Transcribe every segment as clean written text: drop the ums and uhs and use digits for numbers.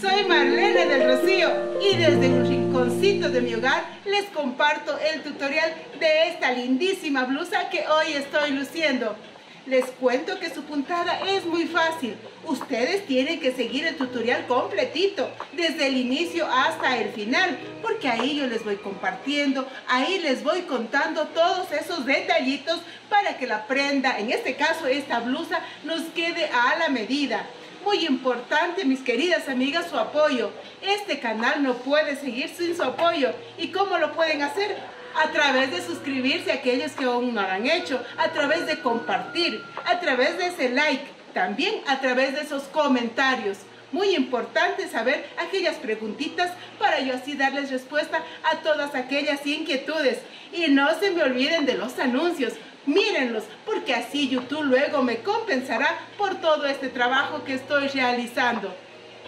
Soy Marlene del Rocío y desde un rinconcito de mi hogar les comparto el tutorial de esta lindísima blusa que hoy estoy luciendo. Les cuento que su puntada es muy fácil. Ustedes tienen que seguir el tutorial completito, desde el inicio hasta el final, porque ahí yo les voy compartiendo, ahí les voy contando todos esos detallitos para que la prenda, en este caso esta blusa, nos quede a la medida. Muy importante, mis queridas amigas, su apoyo. Este canal no puede seguir sin su apoyo. ¿Y cómo lo pueden hacer? A través de suscribirse a aquellos que aún no lo han hecho, a través de compartir, a través de ese like, también a través de esos comentarios. Muy importante saber aquellas preguntitas para yo así darles respuesta a todas aquellas inquietudes. Y no se me olviden de los anuncios. Mírenlos, porque así YouTube luego me compensará por todo este trabajo que estoy realizando.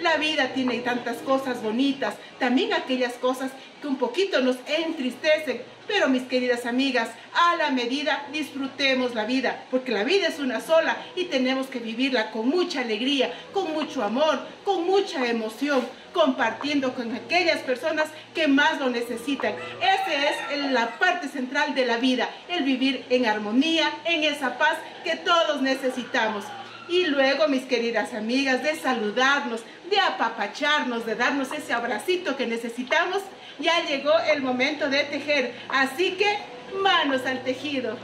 La vida tiene tantas cosas bonitas, también aquellas cosas que un poquito nos entristecen. Pero mis queridas amigas, a la medida disfrutemos la vida, porque la vida es una sola y tenemos que vivirla con mucha alegría, con mucho amor, con mucha emoción, compartiendo con aquellas personas que más lo necesitan. Esa es la parte central de la vida, el vivir en armonía, en esa paz que todos necesitamos. Y luego, mis queridas amigas, de saludarnos, de apapacharnos, de darnos ese abracito que necesitamos, ya llegó el momento de tejer. Así que, manos al tejido.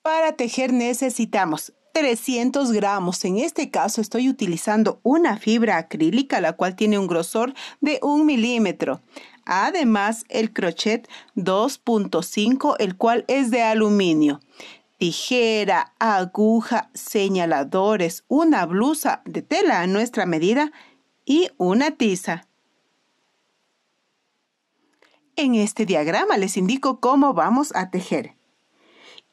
Para tejer necesitamos 300 gramos. En este caso estoy utilizando una fibra acrílica, la cual tiene un grosor de 1 milímetro. Además, el crochet 2.5, el cual es de aluminio. Tijera, aguja, señaladores, una blusa de tela a nuestra medida y una tiza. En este diagrama les indico cómo vamos a tejer.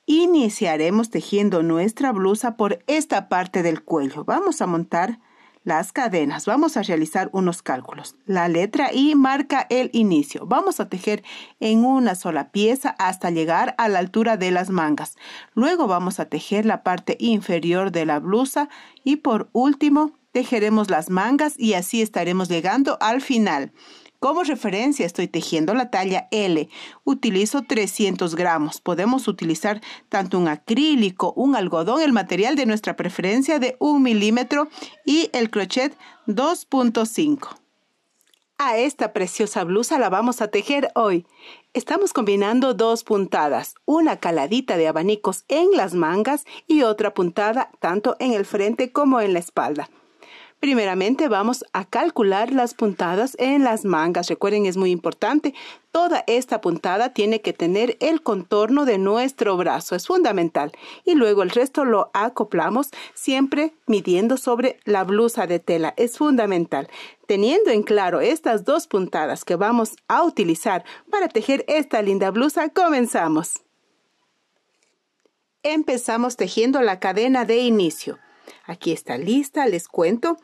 Iniciaremos tejiendo nuestra blusa por esta parte del cuello. Vamos a montar las cadenas. Vamos a realizar unos cálculos. La letra I marca el inicio. Vamos a tejer en una sola pieza hasta llegar a la altura de las mangas. Luego vamos a tejer la parte inferior de la blusa y por último tejeremos las mangas y así estaremos llegando al final. Como referencia estoy tejiendo la talla L. Utilizo 300 gramos. Podemos utilizar tanto un acrílico, un algodón, el material de nuestra preferencia de 1 milímetro y el crochet 2.5. A esta preciosa blusa la vamos a tejer hoy. Estamos combinando dos puntadas, una caladita de abanicos en las mangas y otra puntada tanto en el frente como en la espalda. Primeramente vamos a calcular las puntadas en las mangas. Recuerden, es muy importante. Toda esta puntada tiene que tener el contorno de nuestro brazo. Es fundamental. Y luego el resto lo acoplamos siempre midiendo sobre la blusa de tela. Es fundamental. Teniendo en claro estas dos puntadas que vamos a utilizar para tejer esta linda blusa, comenzamos. Empezamos tejiendo la cadena de inicio. Aquí está lista, les cuento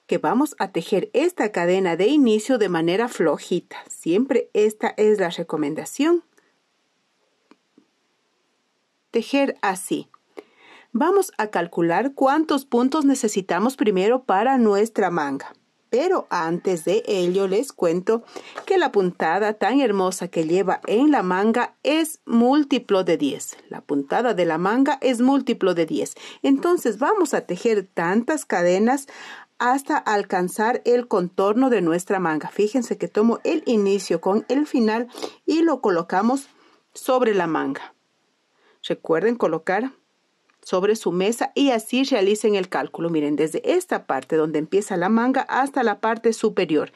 que vamos a tejer esta cadena de inicio de manera flojita. Siempre esta es la recomendación. Tejer así. Vamos a calcular cuántos puntos necesitamos primero para nuestra manga. Pero antes de ello les cuento que la puntada tan hermosa que lleva en la manga es múltiplo de 10. La puntada de la manga es múltiplo de 10. Entonces vamos a tejer tantas cadenas hasta alcanzar el contorno de nuestra manga. Fíjense que tomo el inicio con el final y lo colocamos sobre la manga. Recuerden colocar sobre su mesa y así realicen el cálculo. Miren, desde esta parte donde empieza la manga hasta la parte superior.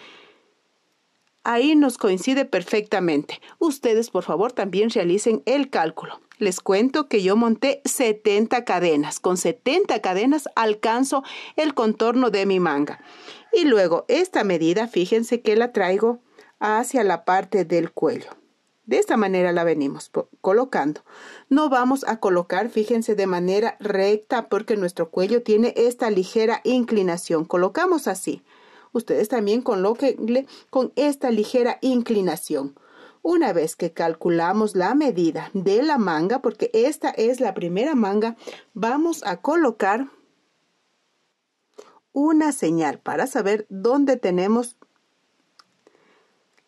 Ahí nos coincide perfectamente. Ustedes, por favor, también realicen el cálculo. Les cuento que yo monté 70 cadenas. Con 70 cadenas alcanzo el contorno de mi manga. Y luego esta medida, fíjense que la traigo hacia la parte del cuello. De esta manera la venimos colocando. No vamos a colocar, fíjense, de manera recta porque nuestro cuello tiene esta ligera inclinación. Colocamos así. Ustedes también colóquenle con esta ligera inclinación. Una vez que calculamos la medida de la manga, porque esta es la primera manga, vamos a colocar una señal para saber dónde tenemos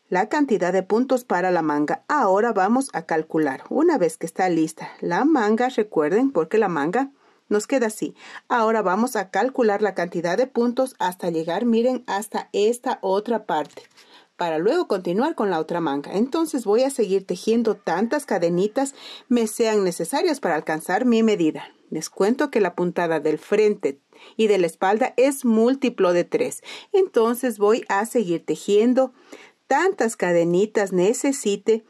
la cantidad de puntos para la manga. Ahora vamos a calcular. Una vez que está lista la manga, recuerden, porque la manga nos queda así. Ahora vamos a calcular la cantidad de puntos hasta llegar, miren, hasta esta otra parte, para luego continuar con la otra manga. Entonces voy a seguir tejiendo tantas cadenitas me sean necesarias para alcanzar mi medida. Les cuento que la puntada del frente y de la espalda es múltiplo de 3. Entonces voy a seguir tejiendo tantas cadenitas necesite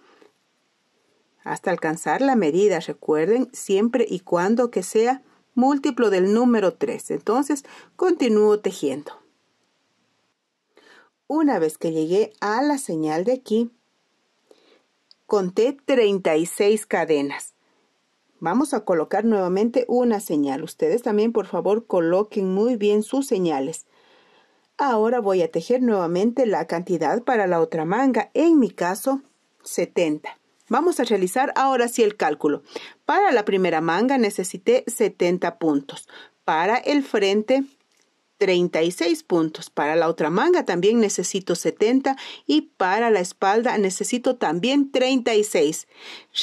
hasta alcanzar la medida. Recuerden, siempre y cuando que sea múltiplo del número 3. Entonces continúo tejiendo. Una vez que llegué a la señal de aquí, conté 36 cadenas. Vamos a colocar nuevamente una señal. Ustedes también, por favor, coloquen muy bien sus señales. Ahora voy a tejer nuevamente la cantidad para la otra manga, en mi caso 70. Vamos a realizar ahora sí el cálculo. Para la primera manga necesité 70 puntos. Para el frente 36 puntos. Para la otra manga también necesito 70 y para la espalda necesito también 36.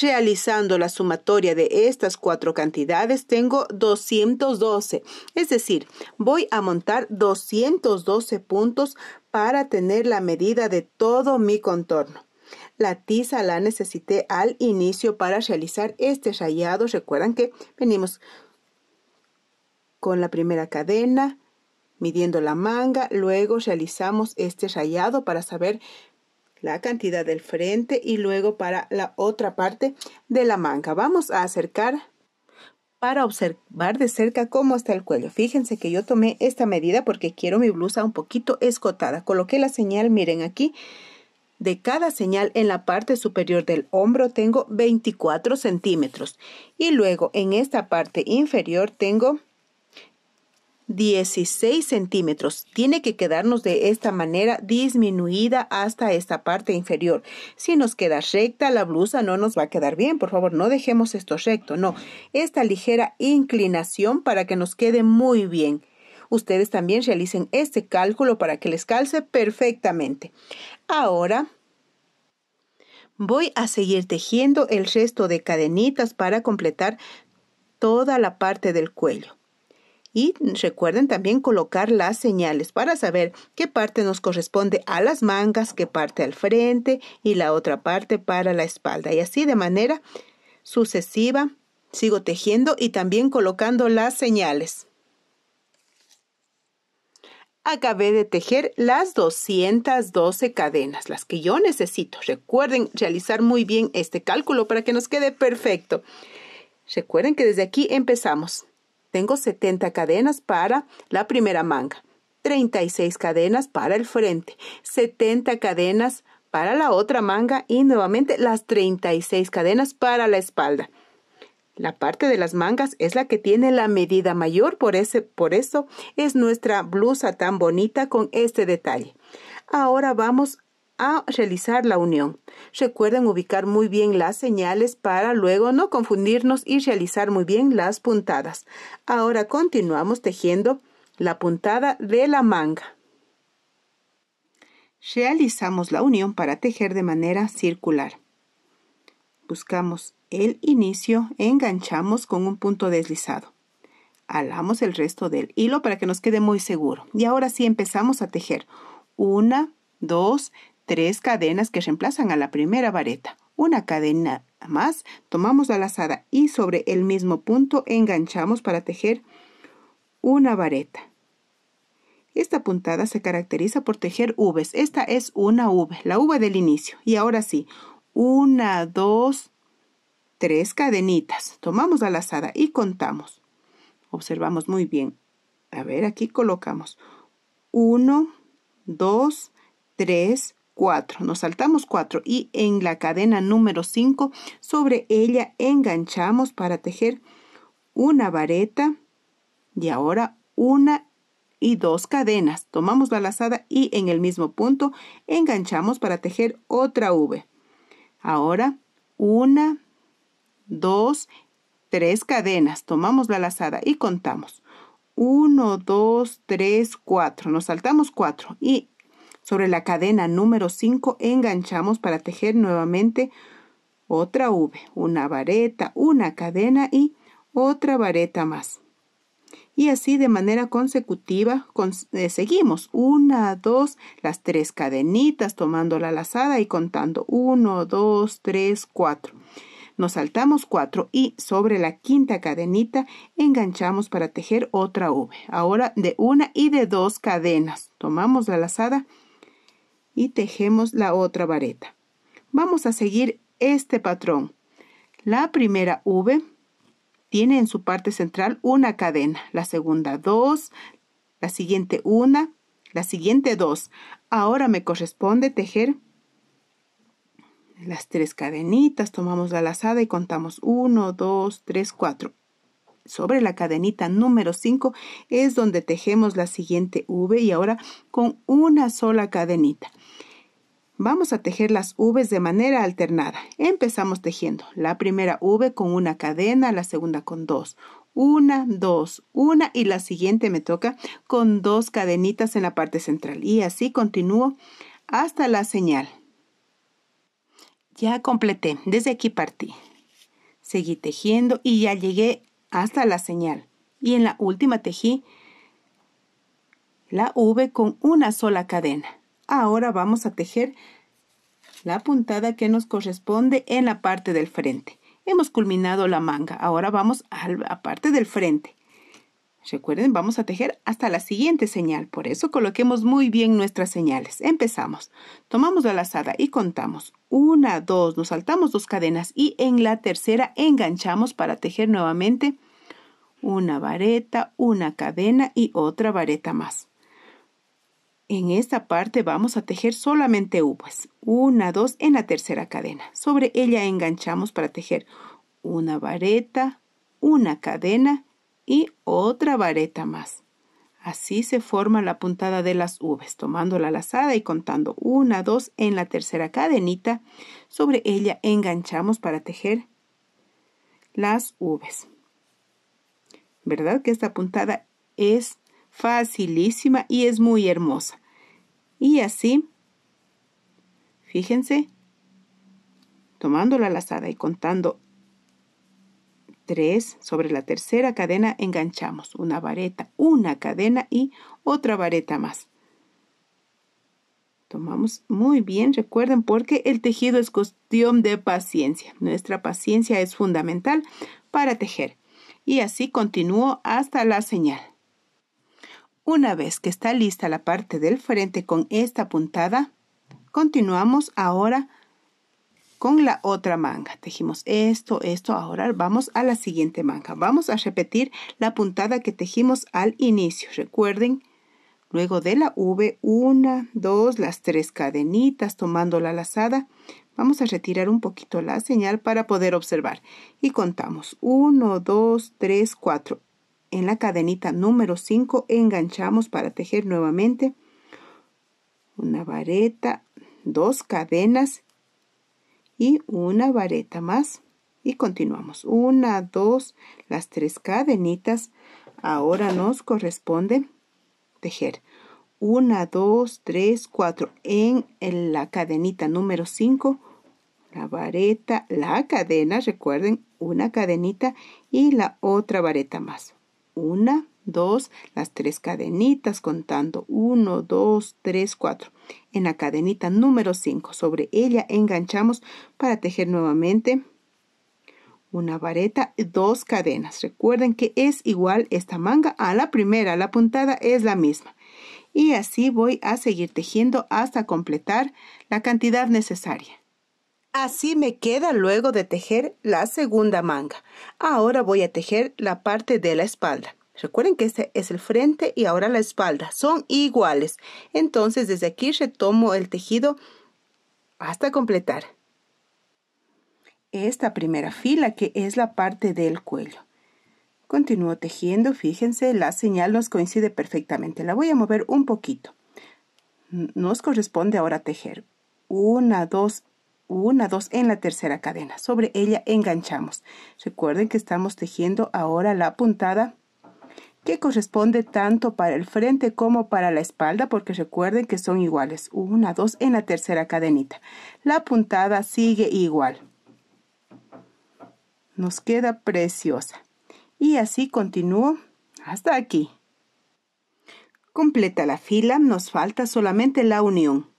Realizando la sumatoria de estas 4 cantidades tengo 212. Es decir, voy a montar 212 puntos para tener la medida de todo mi contorno. La tiza la necesité al inicio para realizar este rayado. Recuerdan que venimos con la primera cadena, midiendo la manga, luego realizamos este rayado para saber la cantidad del frente y luego para la otra parte de la manga. Vamos a acercar para observar de cerca cómo está el cuello. Fíjense que yo tomé esta medida porque quiero mi blusa un poquito escotada. Coloqué la señal, miren aquí, de cada señal en la parte superior del hombro tengo 24 centímetros y luego en esta parte inferior tengo 16 centímetros. Tiene que quedarnos de esta manera disminuida hasta esta parte inferior. Si nos queda recta la blusa no nos va a quedar bien. Por favor, no dejemos esto recto, no. Esta ligera inclinación para que nos quede muy bien. Ustedes también realicen este cálculo para que les calce perfectamente. Ahora voy a seguir tejiendo el resto de cadenitas para completar toda la parte del cuello. Y recuerden también colocar las señales para saber qué parte nos corresponde a las mangas, qué parte al frente y la otra parte para la espalda. Y así de manera sucesiva sigo tejiendo y también colocando las señales. Acabé de tejer las 212 cadenas, las que yo necesito. Recuerden realizar muy bien este cálculo para que nos quede perfecto. Recuerden que desde aquí empezamos. Tengo 70 cadenas para la primera manga, 36 cadenas para el frente, 70 cadenas para la otra manga y nuevamente las 36 cadenas para la espalda. La parte de las mangas es la que tiene la medida mayor, por eso es nuestra blusa tan bonita con este detalle. Ahora vamos a realizar la unión. Recuerden ubicar muy bien las señales para luego no confundirnos y realizar muy bien las puntadas. Ahora continuamos tejiendo la puntada de la manga. Realizamos la unión para tejer de manera circular. Buscamos el inicio, enganchamos con un punto deslizado. Alamos el resto del hilo para que nos quede muy seguro. Y ahora sí empezamos a tejer 1, 2, 3 cadenas que reemplazan a la primera vareta. Una cadena más, tomamos la lazada y sobre el mismo punto enganchamos para tejer una vareta. Esta puntada se caracteriza por tejer V's. Esta es una V, la V del inicio. Y ahora sí, 1, 2, 3 cadenitas. Tomamos la lazada y contamos. Observamos muy bien. A ver, aquí colocamos 1, 2, 3, 4. Nos saltamos 4 y en la cadena número 5, sobre ella enganchamos para tejer una vareta y ahora una y 2 cadenas. Tomamos la lazada y en el mismo punto enganchamos para tejer otra V. Ahora 1, 2, 3 cadenas. Tomamos la lazada y contamos. 1, 2, 3, 4. Nos saltamos 4 y sobre la cadena número 5 enganchamos para tejer nuevamente otra V, una vareta, una cadena y otra vareta más. Y así de manera consecutiva seguimos 1, 2, las 3 cadenitas tomando la lazada y contando 1, 2, 3, 4. Nos saltamos 4 y sobre la quinta cadenita enganchamos para tejer otra V. Ahora de una y de 2 cadenas. Tomamos la lazada y tejemos la otra vareta. Vamos a seguir este patrón. La primera V tiene en su parte central una cadena, la segunda 2, la siguiente 1, la siguiente 2. Ahora me corresponde tejer las 3 cadenitas, tomamos la lazada y contamos 1, 2, 3, 4. Sobre la cadenita número 5 es donde tejemos la siguiente V y ahora con una sola cadenita. Vamos a tejer las V's de manera alternada. Empezamos tejiendo la primera V con una cadena, la segunda con 2. 1, 2, 1 y la siguiente me toca con 2 cadenitas en la parte central. Y así continúo hasta la señal. Ya completé, desde aquí partí. Seguí tejiendo y ya llegué hasta la señal. Y en la última tejí la V con una sola cadena. Ahora vamos a tejer la puntada que nos corresponde en la parte del frente. Hemos culminado la manga. Ahora vamos a la parte del frente. Recuerden, vamos a tejer hasta la siguiente señal. Por eso coloquemos muy bien nuestras señales. Empezamos. Tomamos la lazada y contamos. 1, 2, nos saltamos 2 cadenas y en la tercera enganchamos para tejer nuevamente una vareta, una cadena y otra vareta más. En esta parte vamos a tejer solamente V's. 1, 2 en la tercera cadena. Sobre ella enganchamos para tejer una vareta, una cadena y otra vareta más. Así se forma la puntada de las V's, tomando la lazada y contando 1, 2 en la tercera cadenita. Sobre ella enganchamos para tejer las V's. ¿Verdad que esta puntada es facilísima y es muy hermosa? Y así, fíjense, tomando la lazada y contando 3, sobre la tercera cadena enganchamos una vareta, una cadena y otra vareta más. Tomamos muy bien, recuerden, porque el tejido es cuestión de paciencia. Nuestra paciencia es fundamental para tejer. Y así continúo hasta la señal. Una vez que está lista la parte del frente con esta puntada, continuamos ahora con la otra manga. Tejimos esto, ahora vamos a la siguiente manga. Vamos a repetir la puntada que tejimos al inicio. Recuerden, luego de la V, 1, 2, las 3 cadenitas, tomando la lazada. Vamos a retirar un poquito la señal para poder observar. Y contamos 1, 2, 3, 4. En la cadenita número 5 enganchamos para tejer nuevamente una vareta, 2 cadenas y una vareta más. Y continuamos. 1, 2, las 3 cadenitas. Ahora nos corresponde tejer 1, 2, 3, 4 en la cadenita número 5. La vareta, la cadena, recuerden, una cadenita y la otra vareta más. 1, 2, las 3 cadenitas contando 1, 2, 3, 4. En la cadenita número 5, sobre ella enganchamos para tejer nuevamente una vareta, 2 cadenas. Recuerden que es igual esta manga a la primera, la puntada es la misma. Y así voy a seguir tejiendo hasta completar la cantidad necesaria. Así me queda luego de tejer la segunda manga. Ahora voy a tejer la parte de la espalda. Recuerden que este es el frente y ahora la espalda. Son iguales. Entonces desde aquí retomo el tejido hasta completar esta primera fila, que es la parte del cuello. Continúo tejiendo. Fíjense, la señal nos coincide perfectamente. La voy a mover un poquito. Nos corresponde ahora tejer 1, 2, 1, 2 en la tercera cadena. Sobre ella enganchamos. Recuerden que estamos tejiendo ahora la puntada, que corresponde tanto para el frente como para la espalda, porque recuerden que son iguales. 1, 2 en la tercera cadenita. La puntada sigue igual. Nos queda preciosa. Y así continúo hasta aquí. Completa la fila, nos falta solamente la unión.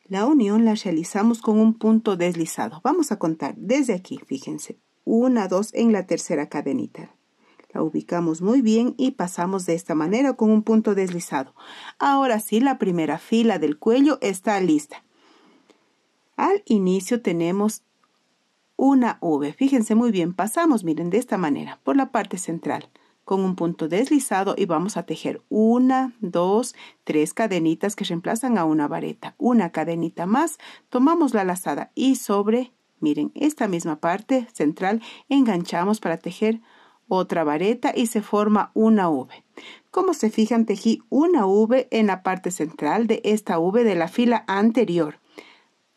La unión la realizamos con un punto deslizado. Vamos a contar desde aquí, fíjense. 1, 2 en la tercera cadenita. La ubicamos muy bien y pasamos de esta manera con un punto deslizado. Ahora sí, la primera fila del cuello está lista. Al inicio tenemos una V. Fíjense muy bien, pasamos, miren, de esta manera, por la parte central, con un punto deslizado y vamos a tejer 1, 2, 3 cadenitas que reemplazan a una vareta. Una cadenita más, tomamos la lazada y sobre, miren, esta misma parte central enganchamos para tejer otra vareta y se forma una V. Como se fijan, tejí una V en la parte central de esta V de la fila anterior.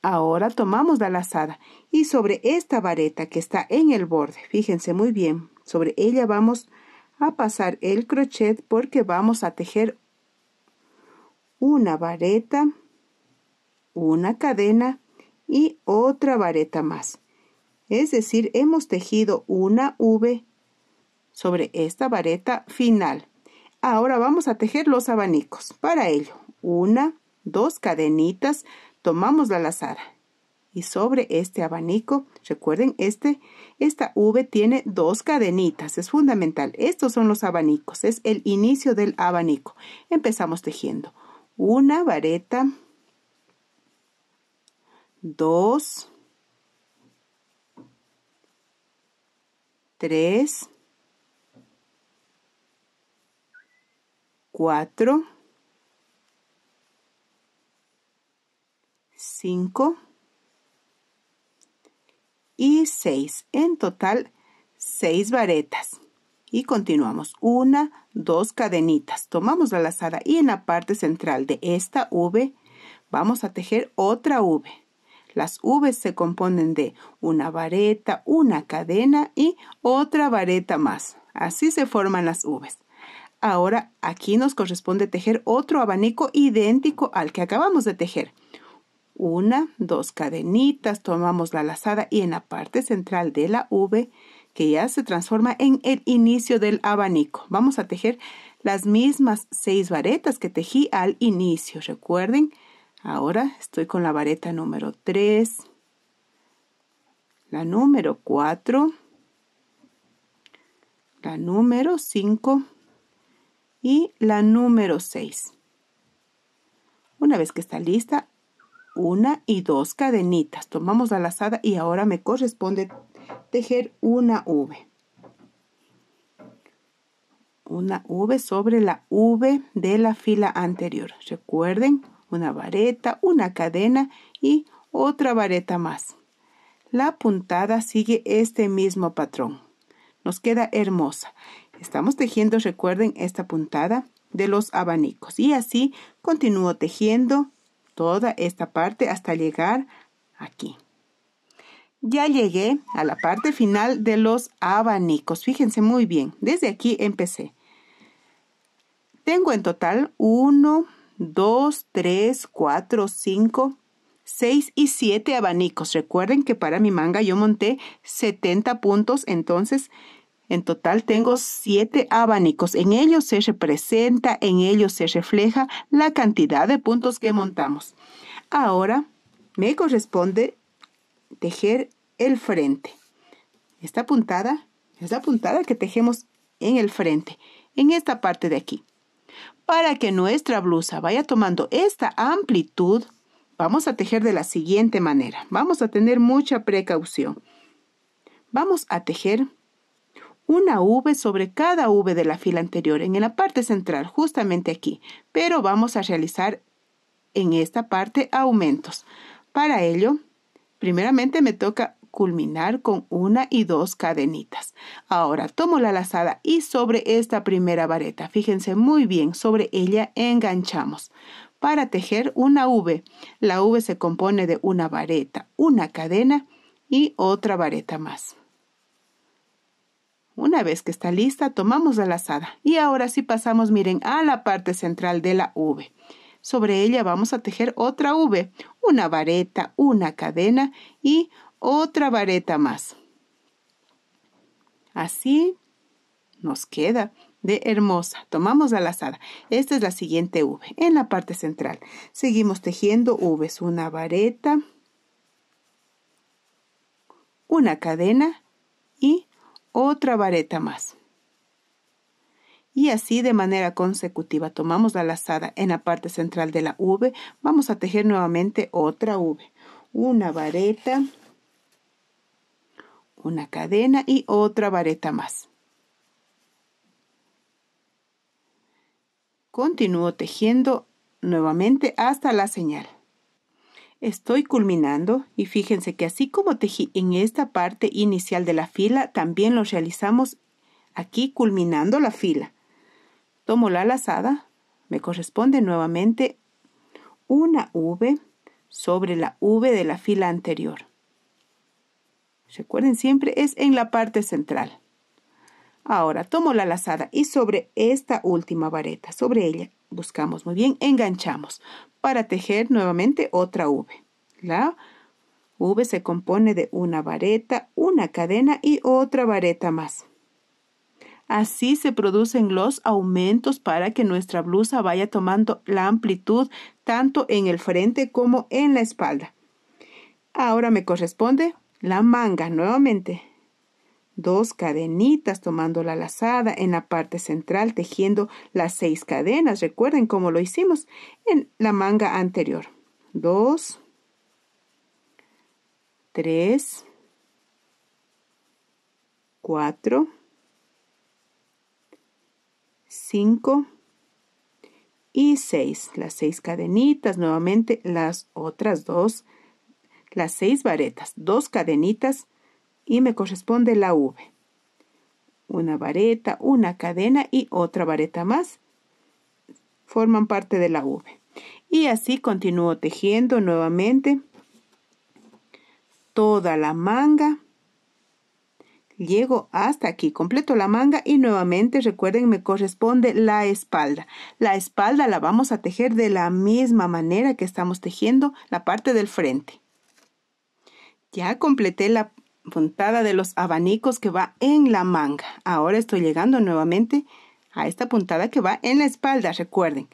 Ahora tomamos la lazada y sobre esta vareta que está en el borde, fíjense muy bien, sobre ella vamos a pasar el crochet porque vamos a tejer una vareta, una cadena y otra vareta más. Es decir, hemos tejido una V sobre esta vareta final. Ahora vamos a tejer los abanicos. Para ello, 1, 2 cadenitas, tomamos la lazada y sobre este abanico, recuerden, esta V tiene 2 cadenitas, es fundamental. Estos son los abanicos, es el inicio del abanico. Empezamos tejiendo una vareta, 2, 3, 4, 5 y 6. En total 6 varetas. Y continuamos. 1, 2 cadenitas. Tomamos la lazada y en la parte central de esta V vamos a tejer otra V. Las V se componen de una vareta, una cadena y otra vareta más. Así se forman las Vs. Ahora aquí nos corresponde tejer otro abanico idéntico al que acabamos de tejer. 1, 2 cadenitas, tomamos la lazada y en la parte central de la V, que ya se transforma en el inicio del abanico, vamos a tejer las mismas 6 varetas que tejí al inicio. Recuerden, ahora estoy con la vareta número 3, la número 4, la número 5 y la número 6. Una vez que está lista, 1 y 2 cadenitas. Tomamos la lazada y ahora me corresponde tejer una V. Una V sobre la V de la fila anterior. Recuerden, una vareta, una cadena y otra vareta más. La puntada sigue este mismo patrón. Nos queda hermosa. Estamos tejiendo, recuerden, esta puntada de los abanicos. Y así continúo tejiendo toda esta parte hasta llegar aquí. Ya llegué a la parte final de los abanicos. Fíjense muy bien, desde aquí empecé. Tengo en total 1, 2, 3, 4, 5, 6 y 7 abanicos. Recuerden que para mi manga yo monté 70 puntos, entonces en total tengo 7 abanicos. En ellos se representa, en ellos se refleja la cantidad de puntos que montamos. Ahora me corresponde tejer el frente. Esta puntada es la puntada que tejemos en el frente, en esta parte de aquí. Para que nuestra blusa vaya tomando esta amplitud, vamos a tejer de la siguiente manera. Vamos a tener mucha precaución. Vamos a tejer una V sobre cada V de la fila anterior en la parte central, justamente aquí. Pero vamos a realizar en esta parte aumentos. Para ello, primeramente me toca culminar con 1 y 2 cadenitas. Ahora tomo la lazada y sobre esta primera vareta, fíjense muy bien, sobre ella enganchamos. Para tejer una V, la V se compone de una vareta, una cadena y otra vareta más. Una vez que está lista, tomamos la lazada y ahora sí pasamos, miren, a la parte central de la V. Sobre ella vamos a tejer otra V, una vareta, una cadena y otra vareta más. Así nos queda de hermosa. Tomamos la lazada. Esta es la siguiente V en la parte central. Seguimos tejiendo V's, una vareta, una cadena y otra vareta más. Y así de manera consecutiva tomamos la lazada en la parte central de la V. Vamos a tejer nuevamente otra V, una vareta, una cadena y otra vareta más. Continúo tejiendo nuevamente hasta la señal. Estoy culminando y fíjense que así como tejí en esta parte inicial de la fila, también lo realizamos aquí culminando la fila. Tomo la lazada, me corresponde nuevamente una V sobre la V de la fila anterior. Recuerden, siempre es en la parte central. Ahora tomo la lazada y sobre esta última vareta, sobre ella, buscamos muy bien, enganchamos para tejer nuevamente otra V. La V se compone de una vareta, una cadena y otra vareta más. Así se producen los aumentos para que nuestra blusa vaya tomando la amplitud tanto en el frente como en la espalda. Ahora me corresponde la manga nuevamente. 2 cadenitas tomando la lazada en la parte central, tejiendo las 6 cadenas. Recuerden cómo lo hicimos en la manga anterior. 2, 3, 4, 5 y 6. Las 6 cadenitas, nuevamente las otras 2, las 6 varetas, 2 cadenitas y me corresponde la V. Una vareta, una cadena y otra vareta más forman parte de la V. Y así continúo tejiendo nuevamente toda la manga. Llego hasta aquí, completo la manga y nuevamente recuerden me corresponde la espalda. La espalda la vamos a tejer de la misma manera que estamos tejiendo la parte del frente. Ya completé la puntada de los abanicos que va en la manga. Ahora estoy llegando nuevamente a esta puntada que va en la espalda, recuerden.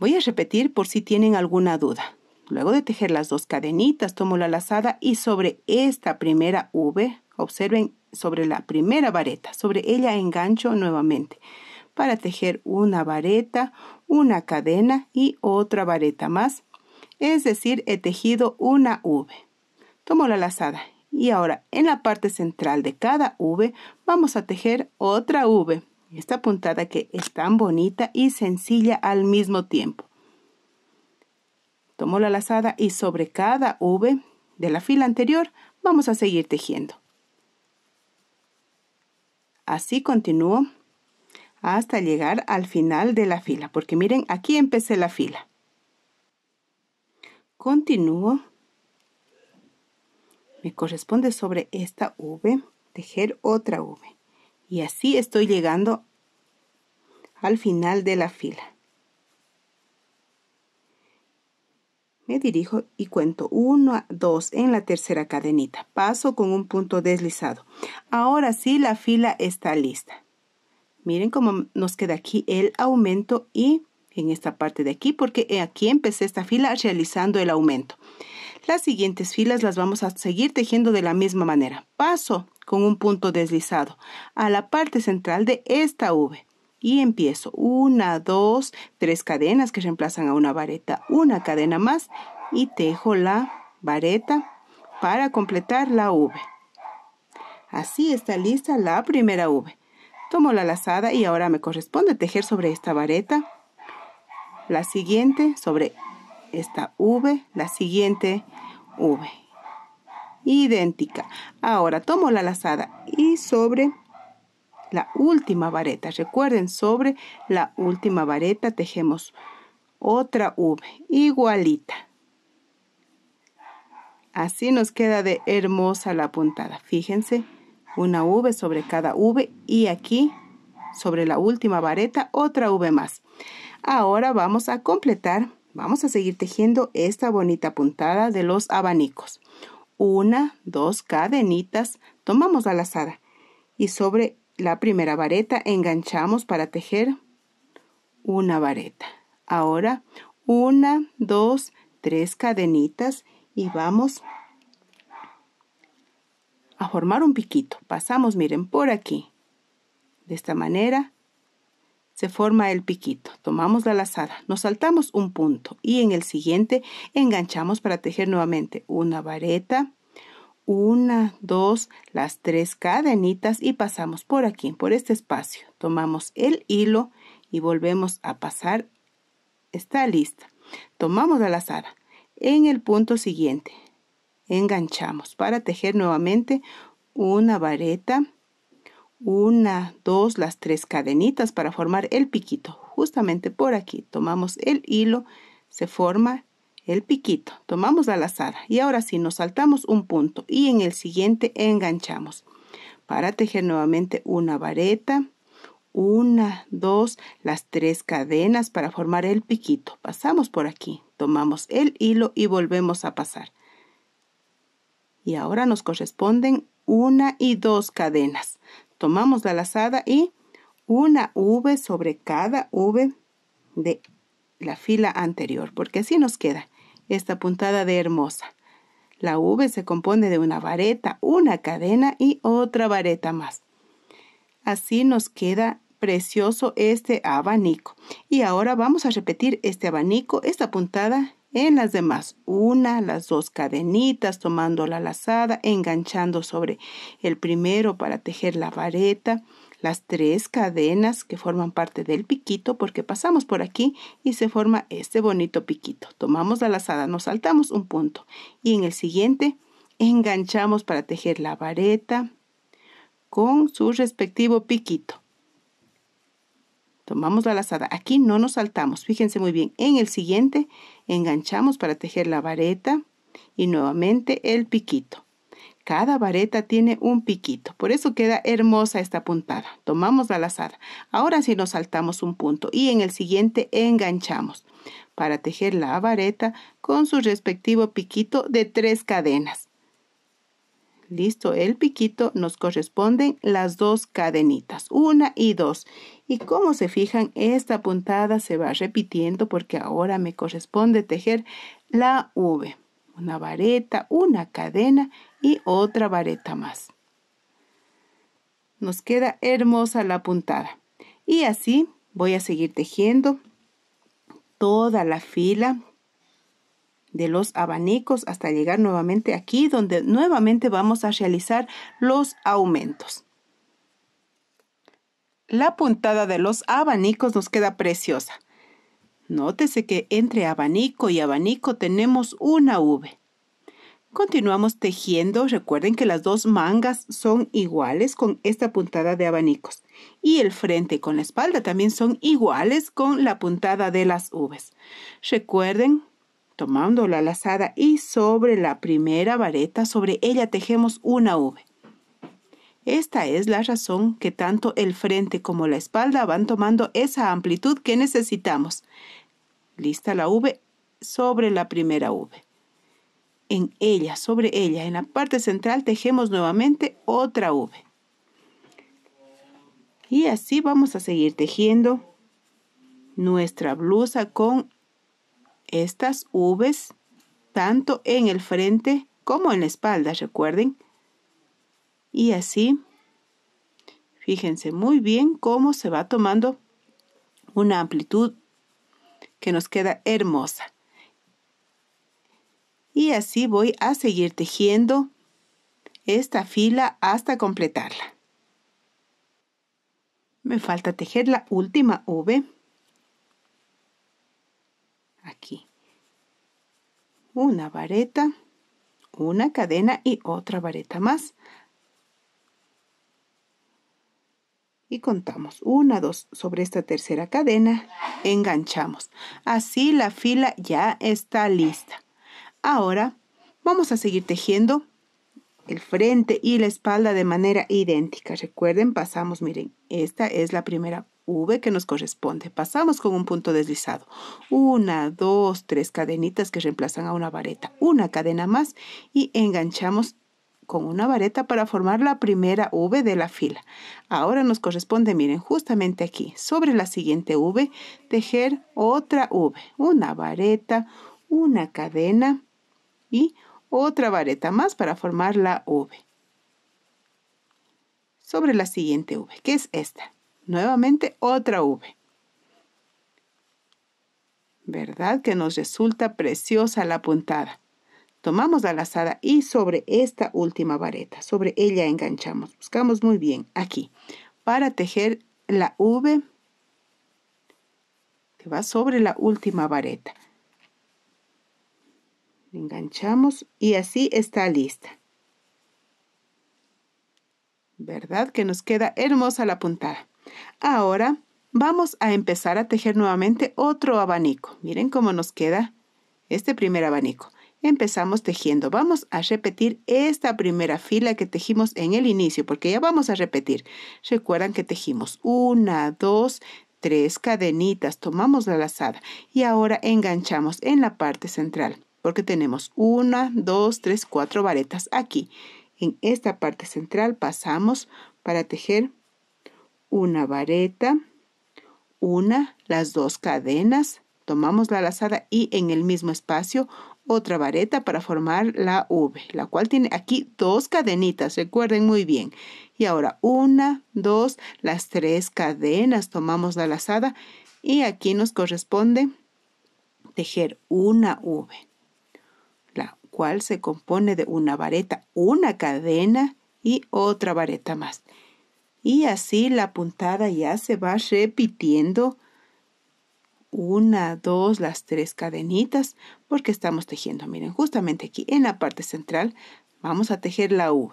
Voy a repetir por si tienen alguna duda. Luego de tejer las 2 cadenitas, tomo la lazada y sobre esta primera V, observen sobre la primera vareta, sobre ella engancho nuevamente para tejer una vareta, una cadena y otra vareta más. Es decir, he tejido una V. Tomo la lazada y ahora en la parte central de cada V vamos a tejer otra V. Esta puntada que es tan bonita y sencilla al mismo tiempo. Tomo la lazada y sobre cada V de la fila anterior vamos a seguir tejiendo. Así continúo hasta llegar al final de la fila, porque miren, aquí empecé la fila. Continúo. Me corresponde sobre esta V tejer otra V. Y así estoy llegando al final de la fila. Me dirijo y cuento 1, 2 en la tercera cadenita. Paso con un punto deslizado. Ahora sí la fila está lista. Miren cómo nos queda aquí el aumento y en esta parte de aquí, porque aquí empecé esta fila realizando el aumento. Las siguientes filas las vamos a seguir tejiendo de la misma manera. Paso con un punto deslizado a la parte central de esta V. y empiezo 1, 2, 3 cadenas que reemplazan a una vareta, una cadena más y tejo la vareta para completar la V. Así está lista la primera V. Tomo la lazada y ahora me corresponde tejer sobre esta vareta, la siguiente sobre esta V, la siguiente V. Idéntica. Ahora tomo la lazada y sobre la última vareta, recuerden, sobre la última vareta tejemos otra V igualita. Así nos queda de hermosa la puntada. Fíjense, una V sobre cada V y aquí sobre la última vareta otra V más. Ahora vamos a completar, vamos a seguir tejiendo esta bonita puntada de los abanicos. 1, 2 cadenitas, tomamos la lazada y sobre la primera vareta enganchamos para tejer una vareta. Ahora 1, 2, 3 cadenitas y vamos a formar un piquito. Pasamos, miren, por aquí. De esta manera se forma el piquito. Tomamos la lazada, nos saltamos un punto y en el siguiente enganchamos para tejer nuevamente una vareta, 1, 2, las 3 cadenitas y pasamos por aquí, por este espacio. Tomamos el hilo y volvemos a pasar. Está lista. Tomamos la lazada. En el punto siguiente enganchamos para tejer nuevamente una vareta, 1, 2, las 3 cadenitas para formar el piquito. Justamente por aquí tomamos el hilo, se forma el piquito, tomamos la lazada y ahora sí nos saltamos un punto y en el siguiente enganchamos para tejer nuevamente una vareta, 1, 2, las 3 cadenas para formar el piquito. Pasamos por aquí, tomamos el hilo y volvemos a pasar. Y ahora nos corresponden 1 y 2 cadenas. Tomamos la lazada y una V sobre cada V de la fila anterior, porque así nos queda esta puntada de hermosa. La V se compone de una vareta, una cadena y otra vareta más. Así nos queda precioso este abanico. Y ahora vamos a repetir este abanico, esta puntada en las demás. 1, las 2 cadenitas, tomando la lazada, enganchando sobre el primero para tejer la vareta, las 3 cadenas que forman parte del piquito porque pasamos por aquí y se forma este bonito piquito. Tomamos la lazada, nos saltamos un punto y en el siguiente enganchamos para tejer la vareta con su respectivo piquito. Tomamos la lazada, aquí no nos saltamos, fíjense muy bien, en el siguiente enganchamos para tejer la vareta y nuevamente el piquito. Cada vareta tiene un piquito, por eso queda hermosa esta puntada. Tomamos la lazada, ahora sí nos saltamos un punto y en el siguiente enganchamos para tejer la vareta con su respectivo piquito de 3 cadenas. Listo el piquito, nos corresponden las 2 cadenitas, 1 y 2. Y como se fijan, esta puntada se va repitiendo porque ahora me corresponde tejer la V. Una vareta, una cadena y otra vareta más. Nos queda hermosa la puntada. Y así voy a seguir tejiendo toda la fila de los abanicos hasta llegar nuevamente aquí donde nuevamente vamos a realizar los aumentos. La puntada de los abanicos nos queda preciosa. Nótese que entre abanico y abanico tenemos una V. Continuamos tejiendo, recuerden que las 2 mangas son iguales con esta puntada de abanicos y el frente con la espalda también son iguales con la puntada de las V's. Recuerden, tomando la lazada y sobre la primera vareta, sobre ella tejemos una V. Esta es la razón que tanto el frente como la espalda van tomando esa amplitud que necesitamos. Lista la V sobre la primera V. En ella, sobre ella, en la parte central tejemos nuevamente otra V. Y así vamos a seguir tejiendo nuestra blusa con estas V's, tanto en el frente como en la espalda, recuerden. Y así, fíjense muy bien cómo se va tomando una amplitud que nos queda hermosa. Y así voy a seguir tejiendo esta fila hasta completarla. Me falta tejer la última V. Aquí. Una vareta, una cadena y otra vareta más. Y contamos 1, 2 sobre esta tercera cadena, enganchamos. Así la fila ya está lista. Ahora vamos a seguir tejiendo el frente y la espalda de manera idéntica. Recuerden, pasamos, miren, esta es la primera V que nos corresponde. Pasamos con un punto deslizado. 1, 2, 3 cadenitas que reemplazan a una vareta. Una cadena más y enganchamos con una vareta para formar la primera V de la fila. Ahora nos corresponde, miren, justamente aquí, sobre la siguiente V, tejer otra V. Una vareta, una cadena y otra vareta más para formar la V. Sobre la siguiente V, que es esta. Nuevamente otra V. ¿Verdad que nos resulta preciosa la puntada? Tomamos la lazada y sobre esta última vareta, sobre ella enganchamos. Buscamos muy bien aquí para tejer la V que va sobre la última vareta. Enganchamos y así está lista. ¿Verdad que nos queda hermosa la puntada? Ahora vamos a empezar a tejer nuevamente otro abanico. Miren cómo nos queda este primer abanico. Empezamos tejiendo. Vamos a repetir esta primera fila que tejimos en el inicio, porque ya vamos a repetir. Recuerdan que tejimos 1, 2, 3 cadenitas, tomamos la lazada y ahora enganchamos en la parte central, porque tenemos 1, 2, 3, 4 varetas aquí. En esta parte central pasamos para tejer una vareta, las 2 cadenas, tomamos la lazada y en el mismo espacio otra vareta para formar la V, la cual tiene aquí 2 cadenitas, recuerden muy bien. Y ahora 1, 2, las 3 cadenas, tomamos la lazada y aquí nos corresponde tejer una V, la cual se compone de una vareta, una cadena y otra vareta más. Y así la puntada ya se va repitiendo. 1, 2, las 3 cadenitas, porque estamos tejiendo, miren, justamente aquí en la parte central vamos a tejer la V.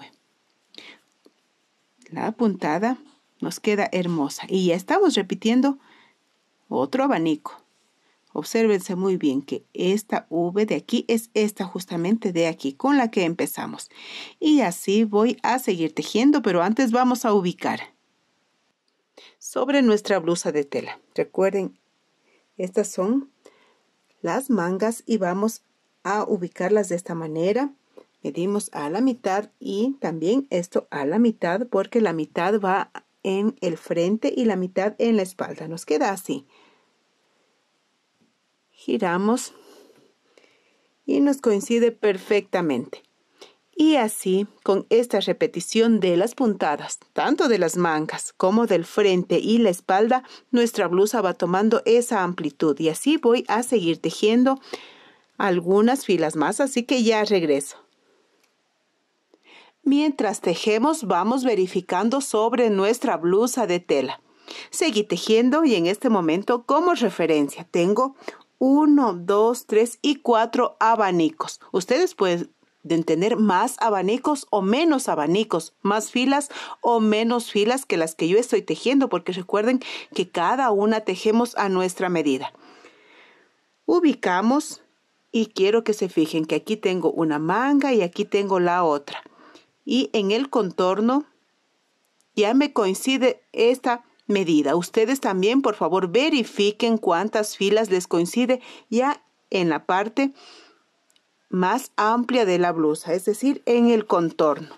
La puntada nos queda hermosa y ya estamos repitiendo otro abanico. Obsérvense muy bien que esta V de aquí es esta justamente de aquí con la que empezamos. Y así voy a seguir tejiendo, pero antes vamos a ubicar sobre nuestra blusa de tela. Recuerden, estas son las mangas y vamos a ubicarlas de esta manera. Medimos a la mitad y también esto a la mitad porque la mitad va en el frente y la mitad en la espalda. Nos queda así. Giramos y nos coincide perfectamente. Y así, con esta repetición de las puntadas, tanto de las mangas como del frente y la espalda, nuestra blusa va tomando esa amplitud. Y así voy a seguir tejiendo algunas filas más, así que ya regreso. Mientras tejemos, vamos verificando sobre nuestra blusa de tela. Seguí tejiendo y en este momento, como referencia, tengo 1, 2, 3 y 4 abanicos. Ustedes pueden tener más abanicos o menos abanicos, más filas o menos filas que las que yo estoy tejiendo, porque recuerden que cada una tejemos a nuestra medida. Ubicamos y quiero que se fijen que aquí tengo una manga y aquí tengo la otra. Y en el contorno ya me coincide esta medida. Ustedes también, por favor, verifiquen cuántas filas les coincide ya en la parte más amplia de la blusa, es decir, en el contorno.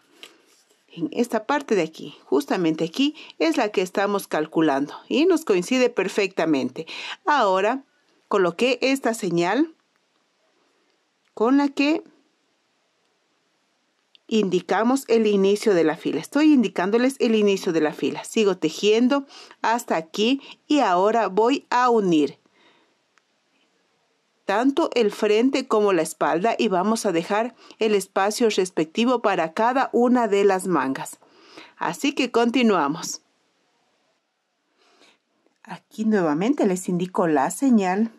En esta parte de aquí, justamente aquí, es la que estamos calculando y nos coincide perfectamente. Ahora coloqué esta señal con la que indicamos el inicio de la fila. Estoy indicándoles el inicio de la fila. Sigo tejiendo hasta aquí y ahora voy a unir tanto el frente como la espalda y vamos a dejar el espacio respectivo para cada una de las mangas. Así que continuamos. Aquí nuevamente les indico la señal.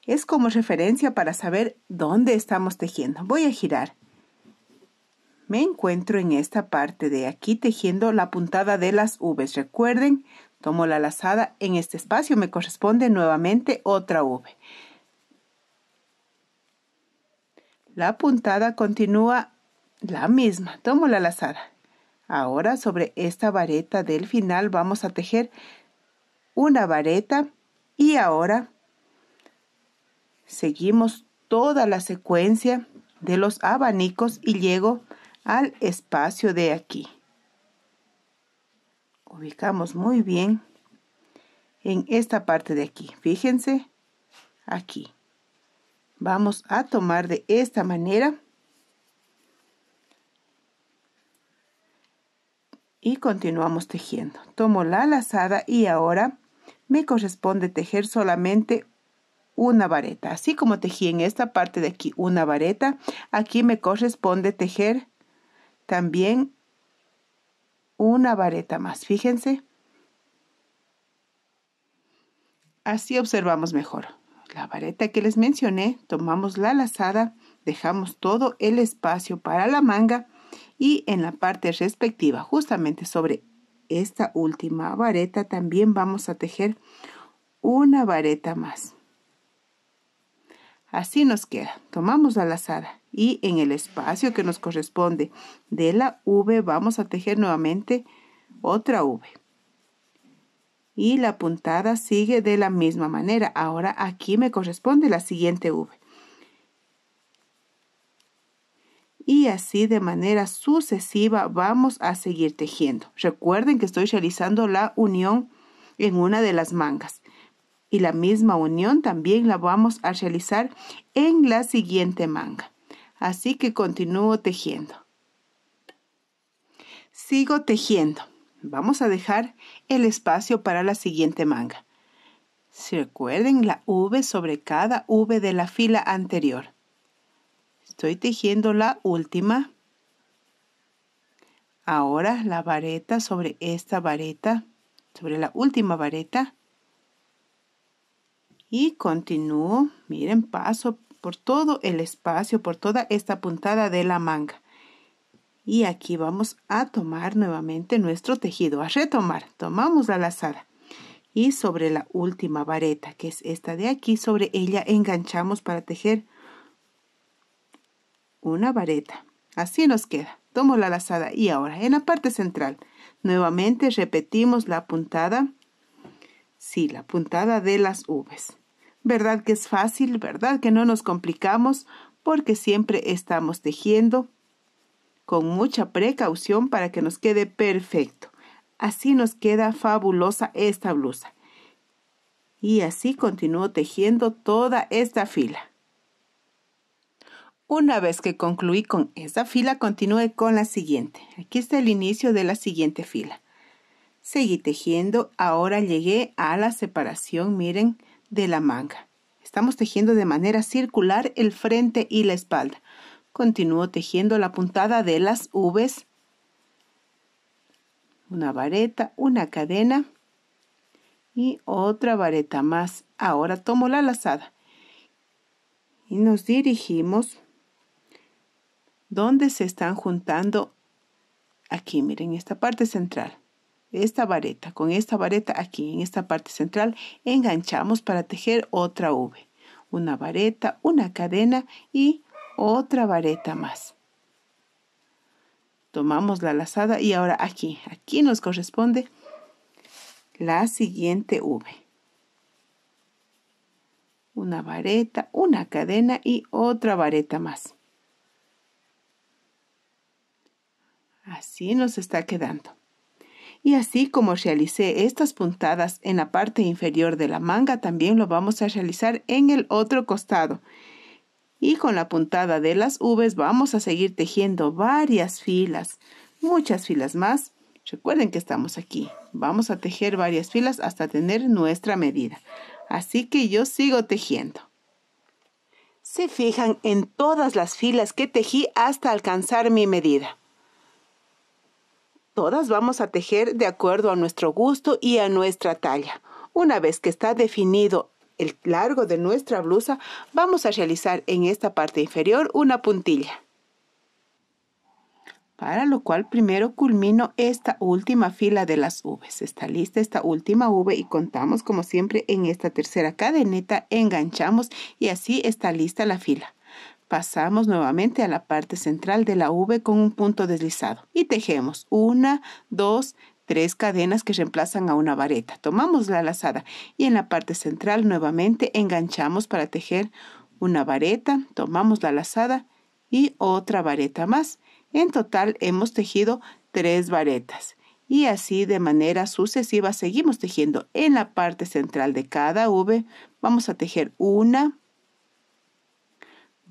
Es como referencia para saber dónde estamos tejiendo. Voy a girar. Me encuentro en esta parte de aquí tejiendo la puntada de las V's. Recuerden, tomo la lazada. En este espacio me corresponde nuevamente otra V. La puntada continúa la misma. Tomo la lazada. Ahora sobre esta vareta del final vamos a tejer una vareta y ahora seguimos toda la secuencia de los abanicos y llego al espacio de aquí. Ubicamos muy bien en esta parte de aquí. Fíjense aquí. Vamos a tomar de esta manera y continuamos tejiendo. Tomo la lazada y ahora me corresponde tejer solamente una vareta. Así como tejí en esta parte de aquí una vareta, aquí me corresponde tejer también una vareta más. Fíjense. Así observamos mejor. La vareta que les mencioné, tomamos la lazada, dejamos todo el espacio para la manga y en la parte respectiva, justamente sobre esta última vareta, también vamos a tejer una vareta más. Así nos queda. Tomamos la lazada y en el espacio que nos corresponde de la V vamos a tejer nuevamente otra V. Y la puntada sigue de la misma manera. Ahora aquí me corresponde la siguiente V. Y así de manera sucesiva vamos a seguir tejiendo. Recuerden que estoy realizando la unión en una de las mangas. Y la misma unión también la vamos a realizar en la siguiente manga. Así que continúo tejiendo. Sigo tejiendo. Vamos a dejar el espacio para la siguiente manga. Recuerden la V sobre cada V de la fila anterior. Estoy tejiendo la última. Ahora la vareta sobre esta vareta, sobre la última vareta. Y continúo, miren, paso por todo el espacio, por toda esta puntada de la manga. Y aquí vamos a tomar nuevamente nuestro tejido, a retomar. Tomamos la lazada y sobre la última vareta, que es esta de aquí, sobre ella enganchamos para tejer una vareta. Así nos queda. Tomo la lazada y ahora en la parte central, nuevamente repetimos la puntada. Sí, la puntada de las V's. ¿Verdad que es fácil? ¿Verdad que no nos complicamos? Porque siempre estamos tejiendo con mucha precaución para que nos quede perfecto. Así nos queda fabulosa esta blusa. Y así continúo tejiendo toda esta fila. Una vez que concluí con esta fila, continúe con la siguiente. Aquí está el inicio de la siguiente fila. Seguí tejiendo. Ahora llegué a la separación, miren, de la manga. Estamos tejiendo de manera circular el frente y la espalda. Continúo tejiendo la puntada de las V's, una vareta, una cadena y otra vareta más. Ahora tomo la lazada y nos dirigimos donde se están juntando aquí, miren, esta parte central. Esta vareta, con esta vareta aquí en esta parte central enganchamos para tejer otra V. Una vareta, una cadena y otra vareta más. Tomamos la lazada y ahora aquí nos corresponde la siguiente V. Una vareta, una cadena y otra vareta más. Así nos está quedando. Y así como realicé estas puntadas en la parte inferior de la manga, también lo vamos a realizar en el otro costado. Y con la puntada de las V's vamos a seguir tejiendo varias filas, muchas filas más. Recuerden que estamos aquí. Vamos a tejer varias filas hasta tener nuestra medida. Así que yo sigo tejiendo. Se fijan en todas las filas que tejí hasta alcanzar mi medida. Todas vamos a tejer de acuerdo a nuestro gusto y a nuestra talla. Una vez que está definido el largo de nuestra blusa, vamos a realizar en esta parte inferior una puntilla. Para lo cual primero culmino esta última fila de las V's. Está lista esta última V y contamos como siempre en esta tercera cadeneta, enganchamos y así está lista la fila. Pasamos nuevamente a la parte central de la V con un punto deslizado y tejemos 1, 2, 3 cadenas que reemplazan a una vareta. Tomamos la lazada y en la parte central nuevamente enganchamos para tejer una vareta, tomamos la lazada y otra vareta más. En total hemos tejido 3 varetas y así de manera sucesiva seguimos tejiendo. En la parte central de cada V vamos a tejer 1,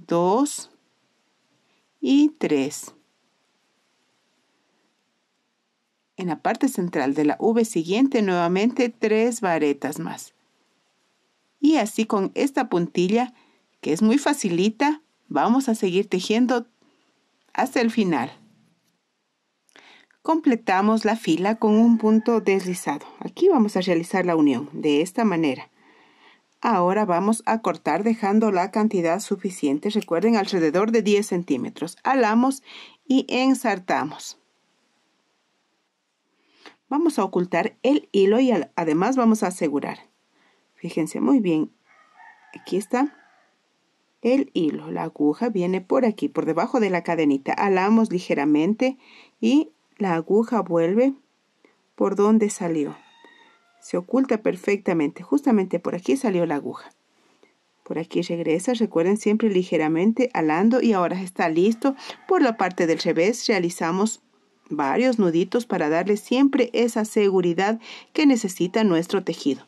2 y 3. En la parte central de la V siguiente nuevamente 3 varetas más. Y así con esta puntilla, que es muy facilita, vamos a seguir tejiendo hasta el final. Completamos la fila con un punto deslizado. Aquí vamos a realizar la unión de esta manera. Ahora vamos a cortar dejando la cantidad suficiente, recuerden alrededor de 10 centímetros. Alamos y ensartamos. Vamos a ocultar el hilo y además vamos a asegurar. Fíjense muy bien, aquí está el hilo, la aguja viene por aquí, por debajo de la cadenita. Alamos ligeramente y la aguja vuelve por donde salió. Se oculta perfectamente, justamente por aquí salió la aguja. Por aquí regresa, recuerden siempre ligeramente alando y ahora está listo. Por la parte del revés realizamos varios nuditos para darle siempre esa seguridad que necesita nuestro tejido.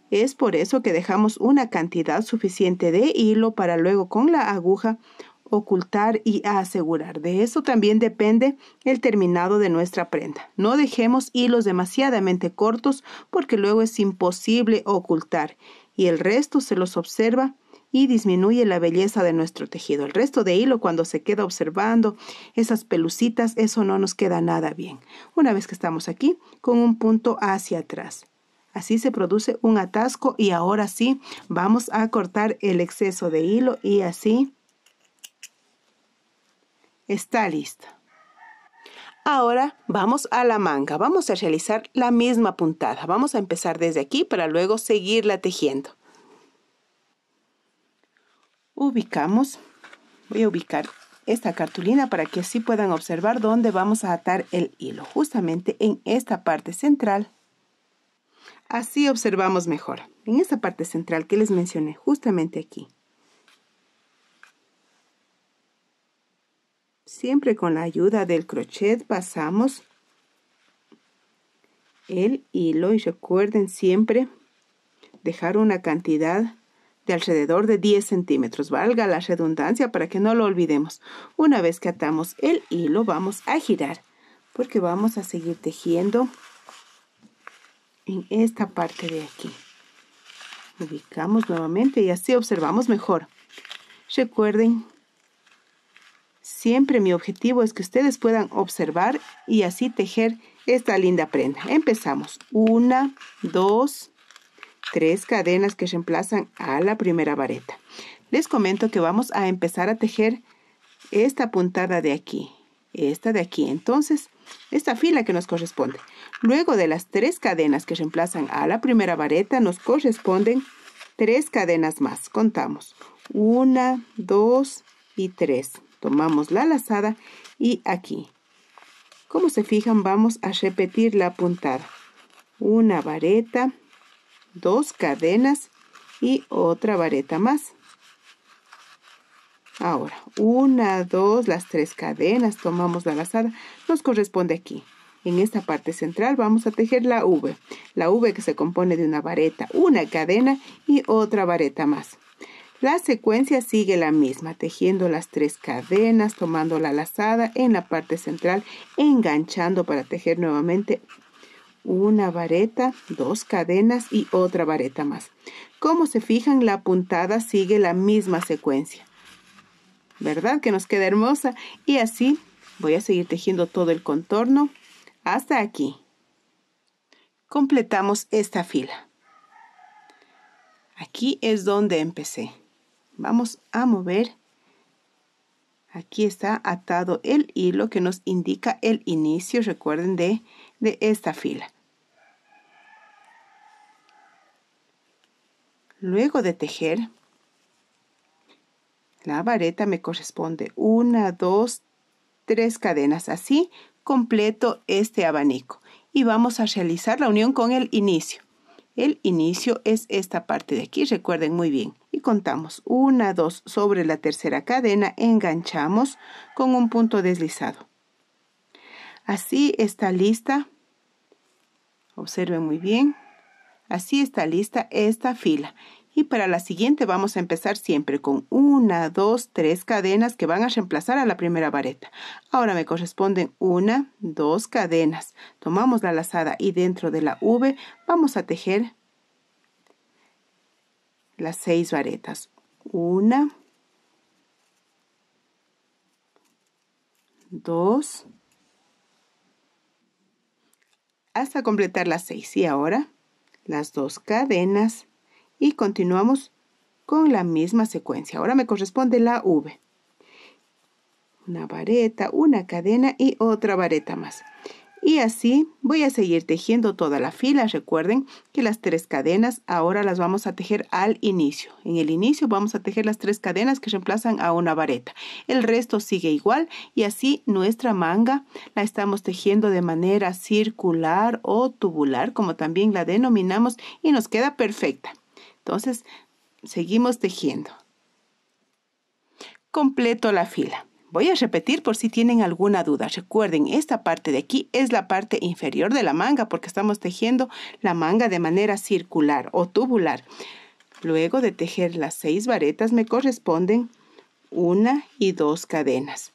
Es por eso que dejamos una cantidad suficiente de hilo para luego con la aguja ocultar y asegurar. De eso también depende el terminado de nuestra prenda. No dejemos hilos demasiadamente cortos porque luego es imposible ocultar y el resto se los observa y disminuye la belleza de nuestro tejido. El resto de hilo cuando se queda observando esas pelucitas, eso no nos queda nada bien. Una vez que estamos aquí, con un punto hacia atrás. Así se produce un atasco y ahora sí vamos a cortar el exceso de hilo y así está lista. Ahora vamos a la manga. Vamos a realizar la misma puntada. Vamos a empezar desde aquí para luego seguirla tejiendo. Ubicamos, voy a ubicar esta cartulina para que así puedan observar dónde vamos a atar el hilo, justamente en esta parte central. Así observamos mejor, en esta parte central que les mencioné, justamente aquí. Siempre con la ayuda del crochet pasamos el hilo y recuerden siempre dejar una cantidad de alrededor de 10 centímetros, valga la redundancia para que no lo olvidemos. Una vez que atamos el hilo vamos a girar porque vamos a seguir tejiendo en esta parte de aquí. Ubicamos nuevamente y así observamos mejor. Recuerden, siempre mi objetivo es que ustedes puedan observar y así tejer esta linda prenda. Empezamos 1, 2, 3 cadenas que reemplazan a la primera vareta. Les comento que vamos a empezar a tejer esta puntada de aquí, esta de aquí. Entonces, esta fila que nos corresponde. Luego de las 3 cadenas que reemplazan a la primera vareta, nos corresponden 3 cadenas más. Contamos 1, 2 y 3. Tomamos la lazada y aquí. Como se fijan, vamos a repetir la puntada. Una vareta, 2 cadenas y otra vareta más. Ahora, 1, 2, las 3 cadenas, tomamos la lazada, nos corresponde aquí. En esta parte central vamos a tejer la V. La V que se compone de una vareta, una cadena y otra vareta más. La secuencia sigue la misma, tejiendo las 3 cadenas, tomando la lazada en la parte central, enganchando para tejer nuevamente una vareta, 2 cadenas y otra vareta más. Como se fijan, la puntada sigue la misma secuencia. ¿Verdad que nos queda hermosa? Y así voy a seguir tejiendo todo el contorno hasta aquí. Completamos esta fila. Aquí es donde empecé. Vamos a mover. Aquí está atado el hilo que nos indica el inicio, recuerden, de esta fila. Luego de tejer, la vareta me corresponde 1, 2, 3 cadenas. Así completo este abanico. Y vamos a realizar la unión con el inicio. El inicio es esta parte de aquí, recuerden muy bien. Y contamos 1, 2 sobre la tercera cadena, enganchamos con un punto deslizado. Así está lista, observen muy bien, así está lista esta fila. Y para la siguiente vamos a empezar siempre con 1, 2, 3 cadenas que van a reemplazar a la primera vareta. Ahora me corresponden 1, 2 cadenas. Tomamos la lazada y dentro de la V vamos a tejer las 6 varetas. 1, 2, hasta completar las 6. Y ahora las 2 cadenas. Y continuamos con la misma secuencia. Ahora me corresponde la V. Una vareta, una cadena y otra vareta más. Y así voy a seguir tejiendo toda la fila. Recuerden que las 3 cadenas ahora las vamos a tejer al inicio. En el inicio vamos a tejer las 3 cadenas que reemplazan a una vareta. El resto sigue igual y así nuestra manga la estamos tejiendo de manera circular o tubular, como también la denominamos, y nos queda perfecta. Entonces, seguimos tejiendo. Completo la fila. Voy a repetir por si tienen alguna duda. Recuerden, esta parte de aquí es la parte inferior de la manga porque estamos tejiendo la manga de manera circular o tubular. Luego de tejer las 6 varetas me corresponden 1 y 2 cadenas.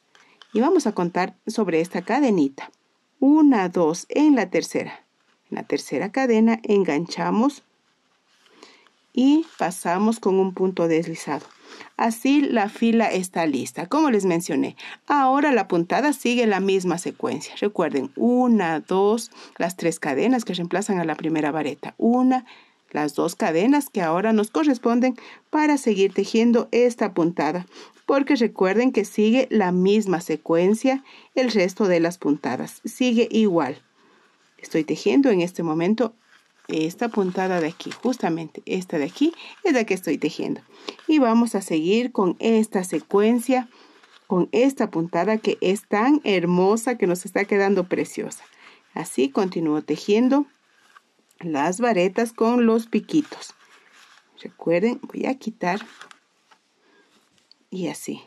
Y vamos a contar sobre esta cadenita. 1, 2 en la tercera. En la tercera cadena enganchamos y pasamos con un punto deslizado. Así la fila está lista, como les mencioné. Ahora la puntada sigue la misma secuencia. Recuerden, 1, 2, las 3 cadenas que reemplazan a la primera vareta. 1, las 2 cadenas que ahora nos corresponden para seguir tejiendo esta puntada. Porque recuerden que sigue la misma secuencia el resto de las puntadas. Sigue igual. Estoy tejiendo en este momento esta puntada de aquí, justamente esta de aquí es la que estoy tejiendo. Y vamos a seguir con esta secuencia, con esta puntada que es tan hermosa que nos está quedando preciosa. Así continúo tejiendo las varetas con los piquitos. Recuerden, voy a quitar y así.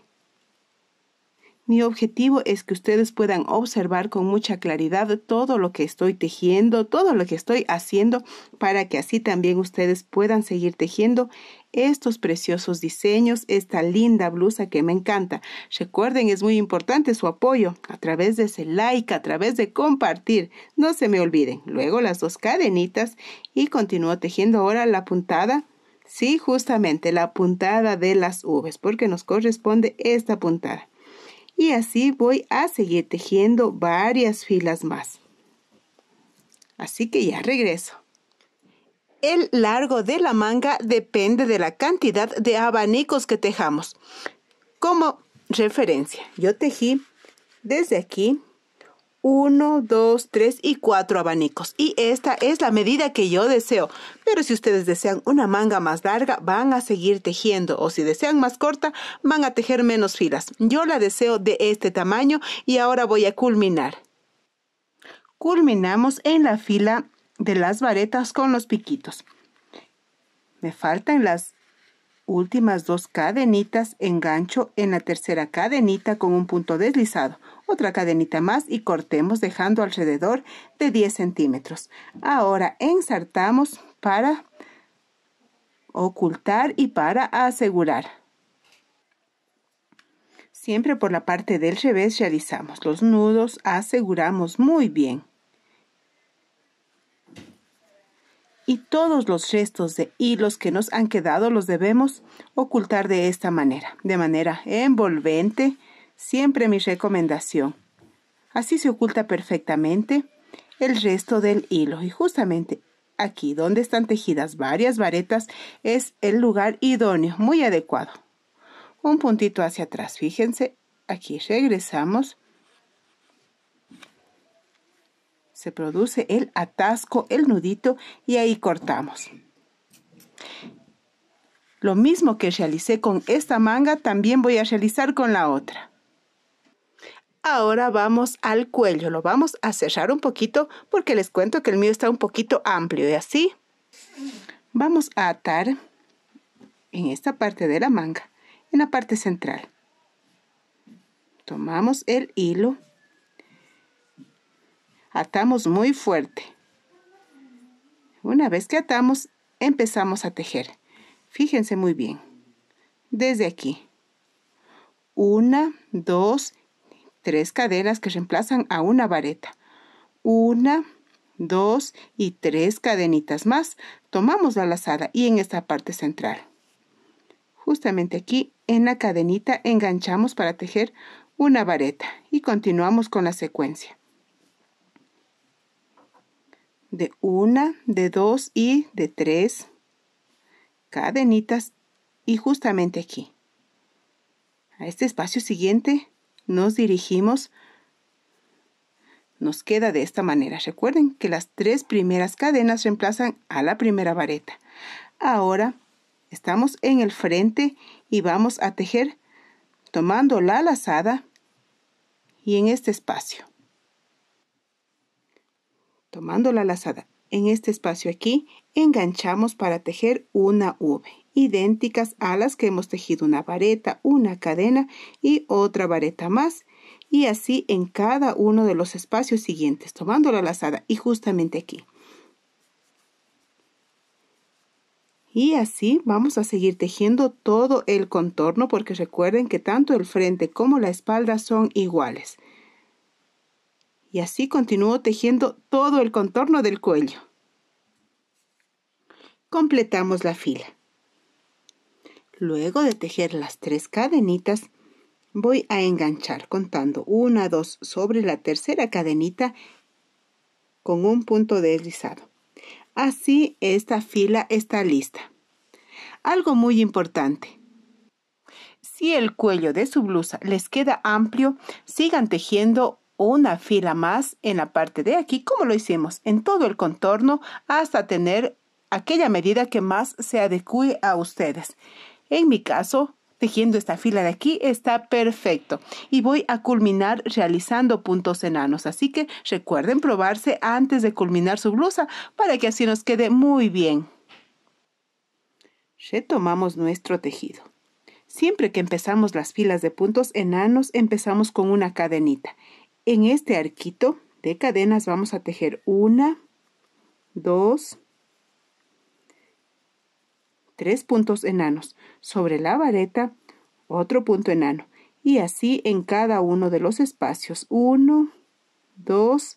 Mi objetivo es que ustedes puedan observar con mucha claridad todo lo que estoy tejiendo, todo lo que estoy haciendo, para que así también ustedes puedan seguir tejiendo estos preciosos diseños, esta linda blusa que me encanta. Recuerden, es muy importante su apoyo a través de ese like, a través de compartir. No se me olviden. Luego las 2 cadenitas y continúo tejiendo ahora la puntada. Sí, justamente la puntada de las V's, porque nos corresponde esta puntada. Y así voy a seguir tejiendo varias filas más. Así que ya regreso. El largo de la manga depende de la cantidad de abanicos que tejamos. Como referencia, yo tejí desde aquí 1, 2, 3 y 4 abanicos. Y esta es la medida que yo deseo. Pero si ustedes desean una manga más larga, van a seguir tejiendo. O si desean más corta, van a tejer menos filas. Yo la deseo de este tamaño y ahora voy a culminar. Culminamos en la fila de las varetas con los piquitos. Me faltan las últimas 2 cadenitas, engancho en la tercera cadenita con un punto deslizado. Otra cadenita más y cortemos dejando alrededor de 10 centímetros. Ahora ensartamos para ocultar y para asegurar. Siempre por la parte del revés realizamos los nudos, aseguramos muy bien. Y todos los restos de hilos que nos han quedado los debemos ocultar de esta manera, de manera envolvente, siempre mi recomendación. Así se oculta perfectamente el resto del hilo y justamente aquí donde están tejidas varias varetas es el lugar idóneo, muy adecuado. Un puntito hacia atrás, fíjense, aquí regresamos. Se produce el atasco, el nudito y ahí cortamos. Lo mismo que realicé con esta manga, también voy a realizar con la otra. Ahora vamos al cuello, lo vamos a cerrar un poquito porque les cuento que el mío está un poquito amplio y así vamos a atar en esta parte de la manga, en la parte central. Tomamos el hilo, atamos muy fuerte. Una vez que atamos, empezamos a tejer. Fíjense muy bien. Desde aquí. 1, 2, 3 cadenas que reemplazan a una vareta. 1, 2 y 3 cadenitas más. Tomamos la lazada y en esta parte central. Justamente aquí en la cadenita enganchamos para tejer una vareta y continuamos con la secuencia. De 1, de 2 y de 3 cadenitas y justamente aquí. A este espacio siguiente nos dirigimos, nos queda de esta manera. Recuerden que las 3 primeras cadenas reemplazan a la primera vareta. Ahora estamos en el frente y vamos a tejer tomando la lazada y en este espacio. Tomando la lazada en este espacio aquí, enganchamos para tejer una V, idénticas a las que hemos tejido una vareta, una cadena y otra vareta más. Y así en cada uno de los espacios siguientes, tomando la lazada y justamente aquí. Y así vamos a seguir tejiendo todo el contorno porque recuerden que tanto el frente como la espalda son iguales. Y así continúo tejiendo todo el contorno del cuello. Completamos la fila. Luego de tejer las 3 cadenitas, voy a enganchar contando 1, 2 sobre la tercera cadenita con un punto deslizado. Así esta fila está lista. Algo muy importante. Si el cuello de su blusa les queda amplio, sigan tejiendo una fila más en la parte de aquí, como lo hicimos en todo el contorno, hasta tener aquella medida que más se adecue a ustedes. En mi caso, tejiendo esta fila de aquí está perfecto y voy a culminar realizando puntos enanos, así que recuerden probarse antes de culminar su blusa para que así nos quede muy bien. Retomamos nuestro tejido. Siempre que empezamos las filas de puntos enanos, empezamos con una cadenita. En este arquito de cadenas vamos a tejer 1, 2, 3 puntos enanos. Sobre la vareta, otro punto enano. Y así en cada uno de los espacios. 1, 2,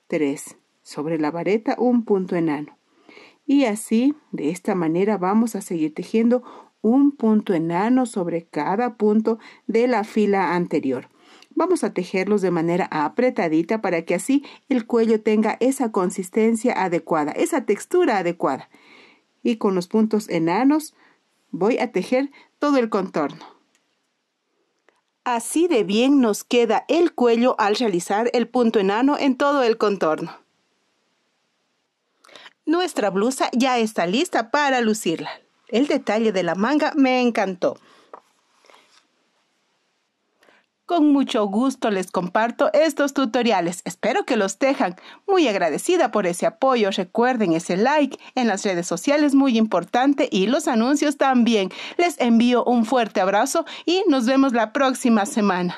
3. Sobre la vareta, un punto enano. Y así, de esta manera, vamos a seguir tejiendo un punto enano sobre cada punto de la fila anterior. Vamos a tejerlos de manera apretadita para que así el cuello tenga esa consistencia adecuada, esa textura adecuada. Y con los puntos enanos voy a tejer todo el contorno. Así de bien nos queda el cuello al realizar el punto enano en todo el contorno. Nuestra blusa ya está lista para lucirla. El detalle de la manga me encantó. Con mucho gusto les comparto estos tutoriales. Espero que los tejan. Muy agradecida por ese apoyo. Recuerden ese like en las redes sociales, muy importante, y los anuncios también. Les envío un fuerte abrazo y nos vemos la próxima semana.